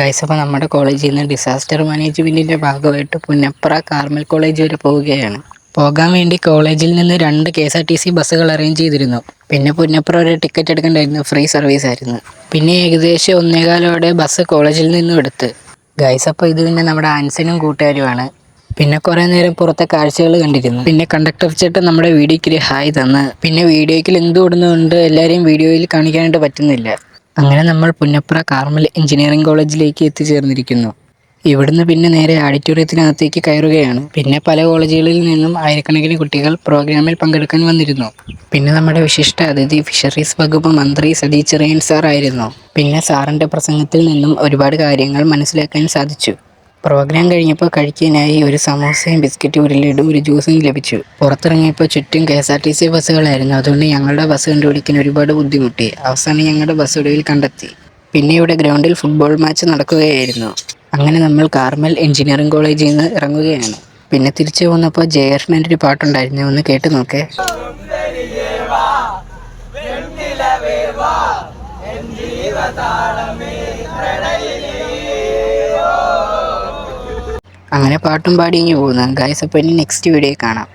Guys, അപ്പോൾ നമ്മുടെ കോളേജിൽ നിന്ന് ഡിസാസ്റ്റർ മാനേജ്മെൻറ്റിൻ്റെ ഭാഗമായിട്ട് പുന്നപ്ര കാർമൽ കോളേജ് വരെ പോവുകയാണ്. പോകാൻ വേണ്ടി കോളേജിൽ നിന്ന് 2 KSRTC ബസ്സുകൾ അറേഞ്ച് ചെയ്തിരുന്നു. പിന്നെ പുന്നപ്ര ഒരു ടിക്കറ്റ് എടുക്കണ്ടായിരുന്നു, ഫ്രീ സർവീസ് ആയിരുന്നു. പിന്നെ ഏകദേശം 1:15 ബസ് കോളേജിൽ നിന്നും എടുത്ത്. ഗൈസ്, അപ്പോൾ ഇത് പിന്നെ നമ്മുടെ ആൻസനും കൂട്ടുകാരുമാണ്. പിന്നെ കുറേ നേരം പുറത്തെ കാഴ്ചകൾ കണ്ടിരുന്നു. പിന്നെ കണ്ടക്ടർ ചേട്ടൻ നമ്മുടെ വീഡിയോയ്ക്ക് ഹായ് തന്ന്. പിന്നെ വീഡിയോയ്ക്ക് എന്ത് ഇടുന്നതുകൊണ്ട് എല്ലാവരെയും വീഡിയോയിൽ കാണിക്കാനായിട്ട് പറ്റുന്നില്ല. അങ്ങനെ നമ്മൾ പുന്നപ്ര കാർമൽ എഞ്ചിനീയറിംഗ് കോളേജിലേക്ക് എത്തിച്ചേർന്നിരിക്കുന്നു. ഇവിടുന്ന് പിന്നെ നേരെ ഓഡിറ്റോറിയത്തിനകത്തേക്ക് കയറുകയാണ്. പിന്നെ പല കോളേജുകളിൽ നിന്നും ആയിരക്കണക്കിന് കുട്ടികൾ പ്രോഗ്രാമിൽ പങ്കെടുക്കാൻ വന്നിരുന്നു. പിന്നെ നമ്മുടെ വിശിഷ്ട അതിഥി ഫിഷറീസ് വകുപ്പ് മന്ത്രി സതീഷ് ചെറിയാൻ സാർ ആയിരുന്നു. പിന്നെ സാറിൻ്റെ പ്രസംഗത്തിൽ നിന്നും ഒരുപാട് കാര്യങ്ങൾ മനസ്സിലാക്കാൻ സാധിച്ചു. പ്രോഗ്രാം കഴിഞ്ഞപ്പോൾ കഴിക്കാനായി ഒരു സമോസയും ബിസ്ക്കറ്റും ഒരു ലഡുവും ഒരു ജ്യൂസും ലഭിച്ചു. പുറത്തിറങ്ങിയപ്പോൾ ചുറ്റും KSRTC ബസ്സുകളായിരുന്നു. അതുകൊണ്ട് ഞങ്ങളുടെ ബസ് കണ്ടുപിടിക്കാൻ ഒരുപാട് ബുദ്ധിമുട്ടി. അവസാനം ഞങ്ങളുടെ ബസ് ഒടുവിൽ കണ്ടെത്തി. പിന്നെ ഇവിടെ ഗ്രൗണ്ടിൽ ഫുട്ബോൾ മാച്ച് നടക്കുകയായിരുന്നു. അങ്ങനെ നമ്മൾ കാർമൽ എഞ്ചിനീയറിംഗ് കോളേജിൽ നിന്ന് ഇറങ്ങുകയാണ്. പിന്നെ തിരിച്ചു പോന്നപ്പോൾ ജയകൃഷ്ണൻ്റെ ഒരു പാട്ടുണ്ടായിരുന്നു, ഒന്ന് കേട്ട് നോക്കേ. അങ്ങനെ പാട്ടും പാടി ഇങ്ങ് പോകുന്നു. ഗൈസ്, അപ്പോൾ ഇനി നെക്സ്റ്റ് വീഡിയോ കാണാം.